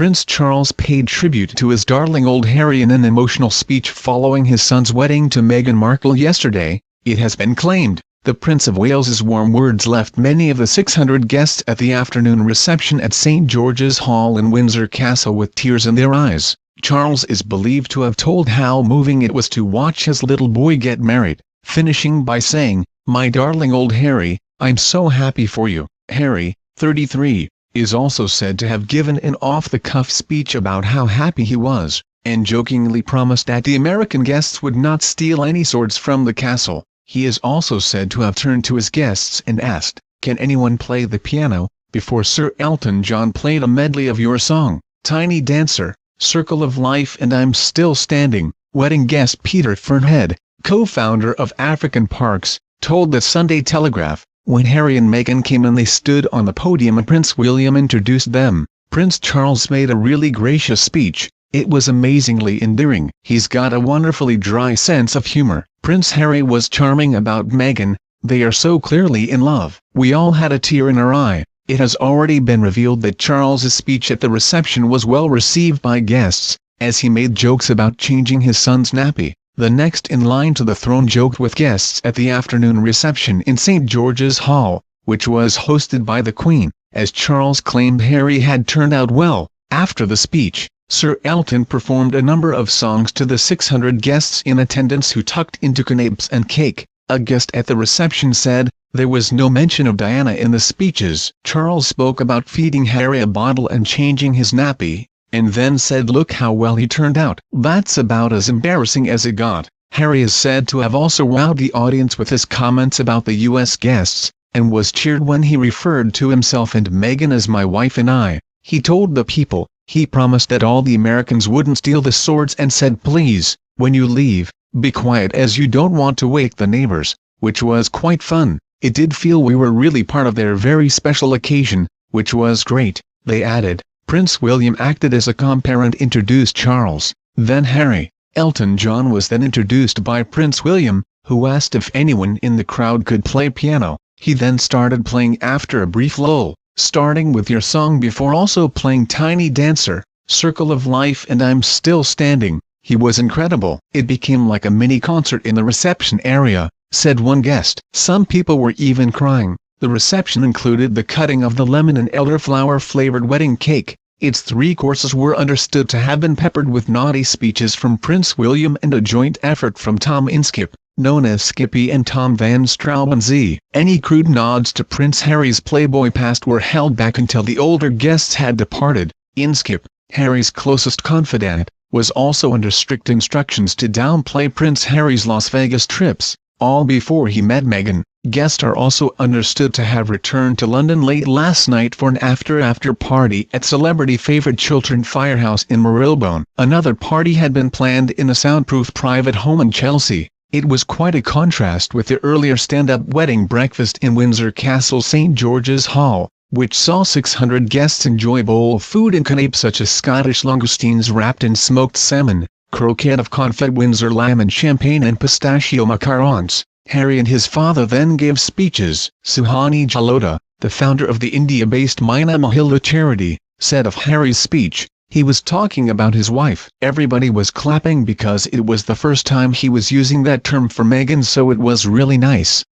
Prince Charles paid tribute to his darling old Harry in an emotional speech following his son's wedding to Meghan Markle yesterday. It has been claimed, the Prince of Wales's warm words left many of the 600 guests at the afternoon reception at St George's Hall in Windsor Castle with tears in their eyes. Charles is believed to have told how moving it was to watch his little boy get married, finishing by saying, "My darling old Harry, I'm so happy for you." Harry, 33, is also said to have given an off-the-cuff speech about how happy he was, and jokingly promised that the American guests would not steal any swords from the castle. He is also said to have turned to his guests and asked, "Can anyone play the piano?" before Sir Elton John played a medley of your song, Tiny Dancer, Circle of Life and I'm Still Standing. Wedding guest Peter Fernhead, co-founder of African Parks, told the Sunday Telegraph, "When Harry and Meghan came in they stood on the podium and Prince William introduced them. Prince Charles made a really gracious speech. It was amazingly endearing. He's got a wonderfully dry sense of humor." Prince Harry was charming about Meghan. "They are so clearly in love." "We all had a tear in our eye." It has already been revealed that Charles's speech at the reception was well received by guests, as he made jokes about changing his son's nappy. The next in line to the throne joked with guests at the afternoon reception in St George's Hall, which was hosted by the Queen, as Charles claimed Harry had turned out well. After the speech, Sir Elton performed a number of songs to the 600 guests in attendance who tucked into canapes and cake. A guest at the reception said, "There was no mention of Diana in the speeches." Charles spoke about feeding Harry a bottle and changing his nappy, and then said look how well he turned out. That's about as embarrassing as it got. Harry is said to have also wowed the audience with his comments about the U.S. guests, and was cheered when he referred to himself and Meghan as "my wife and I." He told the people, he promised that all the Americans wouldn't steal the swords and said please, when you leave, be quiet as you don't want to wake the neighbors, which was quite fun. It did feel we were really part of their very special occasion, which was great, they added. Prince William acted as a compere and introduced Charles, then Harry. Elton John was then introduced by Prince William, who asked if anyone in the crowd could play piano. He then started playing after a brief lull, starting with Your Song before also playing Tiny Dancer, Circle of Life and I'm Still Standing. He was incredible. It became like a mini concert in the reception area, said one guest. Some people were even crying. The reception included the cutting of the lemon and elderflower-flavored wedding cake. Its 3 courses were understood to have been peppered with naughty speeches from Prince William and a joint effort from Tom Inskip, known as Skippy, and Tom Van Straubenzee. Any crude nods to Prince Harry's Playboy past were held back until the older guests had departed. Inskip, Harry's closest confidant, was also under strict instructions to downplay Prince Harry's Las Vegas trips, all before he met Meghan. Guests are also understood to have returned to London late last night for an after party at celebrity favorite Chiltern Firehouse in Marylebone. Another party had been planned in a soundproof private home in Chelsea. It was quite a contrast with the earlier stand-up wedding breakfast in Windsor Castle St George's Hall, which saw 600 guests enjoy bowl food and canapes such as Scottish langoustines wrapped in smoked salmon, croquette of confit Windsor lamb and champagne and pistachio macarons. Harry and his father then gave speeches. Suhani Jalota, the founder of the India-based Mina Mahila charity, said of Harry's speech, "He was talking about his wife. Everybody was clapping because it was the first time he was using that term for Meghan, so it was really nice."